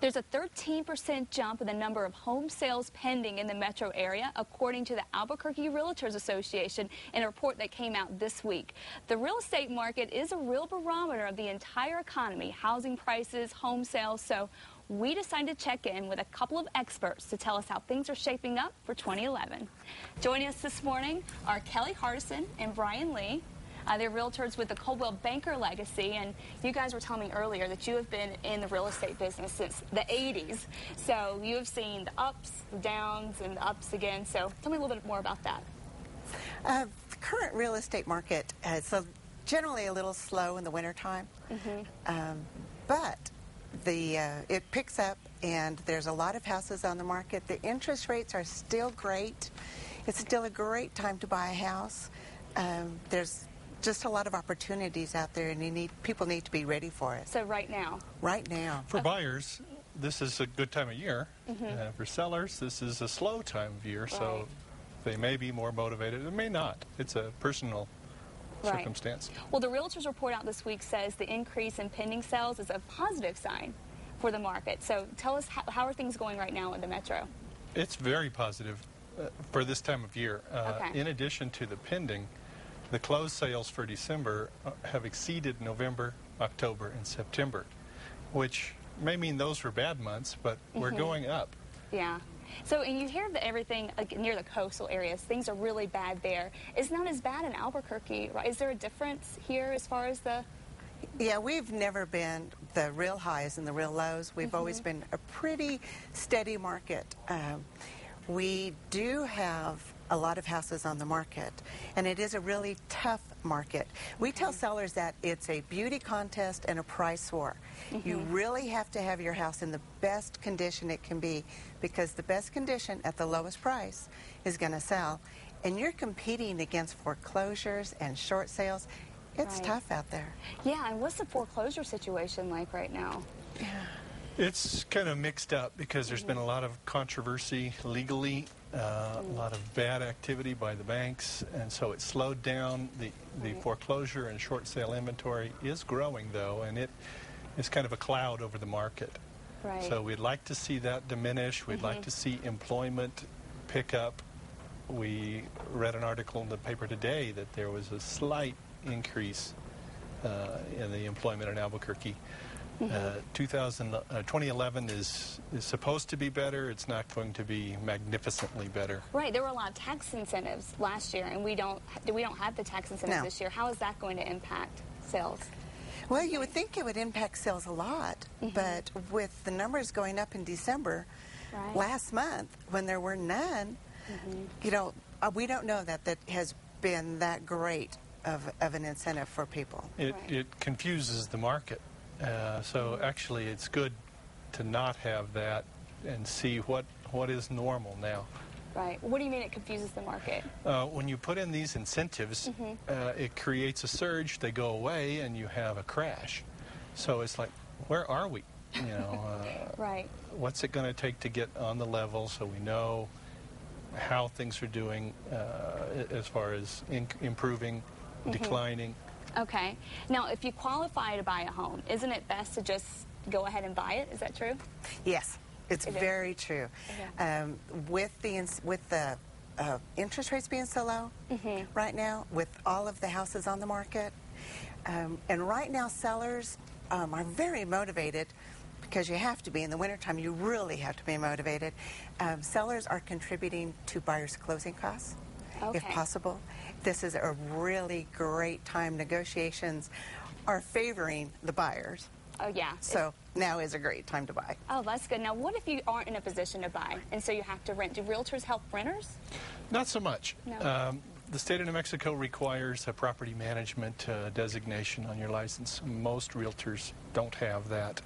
There's a 13% jump in the number of home sales pending in the metro area, according to the Albuquerque Realtors Association in a report that came out this week. The real estate market is a real barometer of the entire economy, housing prices, home sales, so we decided to check in with a couple of experts to tell us how things are shaping up for 2011. Joining us this morning are Kelly Hardison and Brian Lee. They're realtors with the Coldwell banker legacy, and you guys were telling me earlier that you have been in the real estate business since the 80s. So you have seen the ups, the downs, and the ups again. So tell me a little bit more about that. The current real estate market is generally a little slow in the wintertime, but it picks up, and there's a lot of houses on the market. The interest rates are still great. It's still a great time to buy a house. There's just a lot of opportunities out there, and people need to be ready for it. So right now? Right now. For buyers, this is a good time of year. For sellers, this is a slow time of year, so they may be more motivated. They may not. It's a personal circumstance. Well, the Realtors report out this week says the increase in pending sales is a positive sign for the market. So tell us, how are things going right now in the metro? It's very positive for this time of year. In addition to the pending, the closed sales for December have exceeded November, October, and September, which may mean those were bad months, but we're going up. Yeah. So, and you hear that everything near the coastal areas, things are really bad there. It's not as bad in Albuquerque, right? Is there a difference here as far as the... Yeah, we've never been the real highs and the real lows. We've always been a pretty steady market. We do have a lot of houses on the market, and it is a really tough market. We tell sellers that it's a beauty contest and a price war. You really have to have your house in the best condition it can be, because the best condition at the lowest price is going to sell, and you're competing against foreclosures and short sales. It's tough out there. Yeah, and what's the foreclosure situation like right now? It's kind of mixed up because there's been a lot of controversy legally, a lot of bad activity by the banks, and so it slowed down. The foreclosure and short sale inventory is growing, though, and it is kind of a cloud over the market. So we'd like to see that diminish. We'd like to see employment pick up. We read an article in the paper today that there was a slight increase in the employment in Albuquerque. 2011 is supposed to be better. It's not going to be magnificently better. Right. There were a lot of tax incentives last year, and we don't have the tax incentives this year. How is that going to impact sales? Well, you would think it would impact sales a lot, but with the numbers going up in December, last month, when there were none, you know, we don't know that has been that great of an incentive for people. It confuses the market. So actually it's good to not have that and see what is normal now. Right. What do you mean it confuses the market? When you put in these incentives, it creates a surge, they go away, and you have a crash. So it's like, where are we? You know, what's it going to take to get on the level so we know how things are doing as far as improving, declining? Okay. Now, if you qualify to buy a home, isn't it best to just go ahead and buy it? Is that true? Yes, it's very true. With the interest rates being so low right now, with all of the houses on the market, and right now sellers are very motivated, because you have to be. In the wintertime, you really have to be motivated. Sellers are contributing to buyers' closing costs, if possible. This is a really great time. Negotiations are favoring the buyers. Oh, yeah. So now is a great time to buy. Oh, that's good. Now, what if you aren't in a position to buy, and so you have to rent? Do realtors help renters? Not so much. No. The state of New Mexico requires a property management designation on your license. Most realtors don't have that.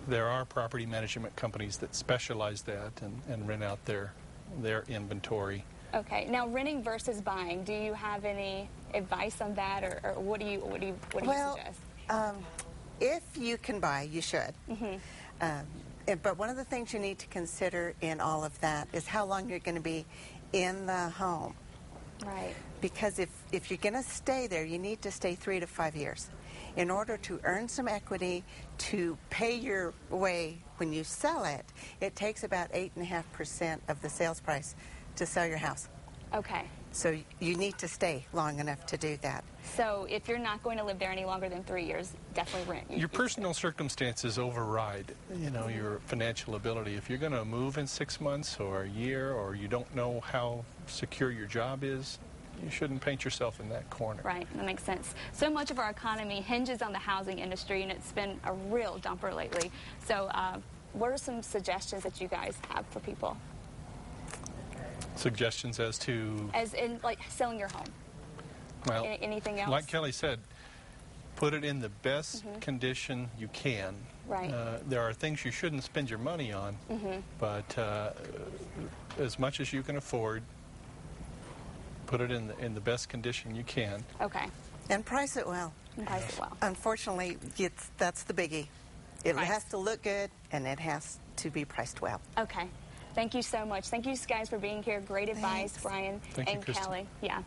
There are property management companies that specialize that and rent out their inventory. Okay. Now, renting versus buying, do you have any advice on that, or what do you suggest? If you can buy, you should. But one of the things you need to consider in all of that is how long you're going to be in the home. Right. Because if you're going to stay there, you need to stay 3 to 5 years. in order to earn some equity to pay your way when you sell it, it takes about 8.5% of the sales price to sell your house. Okay. So you need to stay long enough to do that. So if you're not going to live there any longer than 3 years, definitely rent. Your personal circumstances override, your financial ability. If you're going to move in 6 months or a year, or you don't know how secure your job is, you shouldn't paint yourself in that corner. Right, that makes sense. So much of our economy hinges on the housing industry, and it's been a real dumper lately. So what are some suggestions that you guys have for people? Suggestions as to? As in, like, selling your home. Well, anything else? like Kelly said, put it in the best condition you can. Right. There are things you shouldn't spend your money on, but as much as you can afford, put it in the best condition you can. Okay. And price it well. And price it well. Unfortunately, that's the biggie. It Price. has to look good, and it has to be priced well. Okay. Thank you so much. Thank you guys for being here. Great advice, Thanks. Brian Thank you, and Kristen. Kelly. Yeah.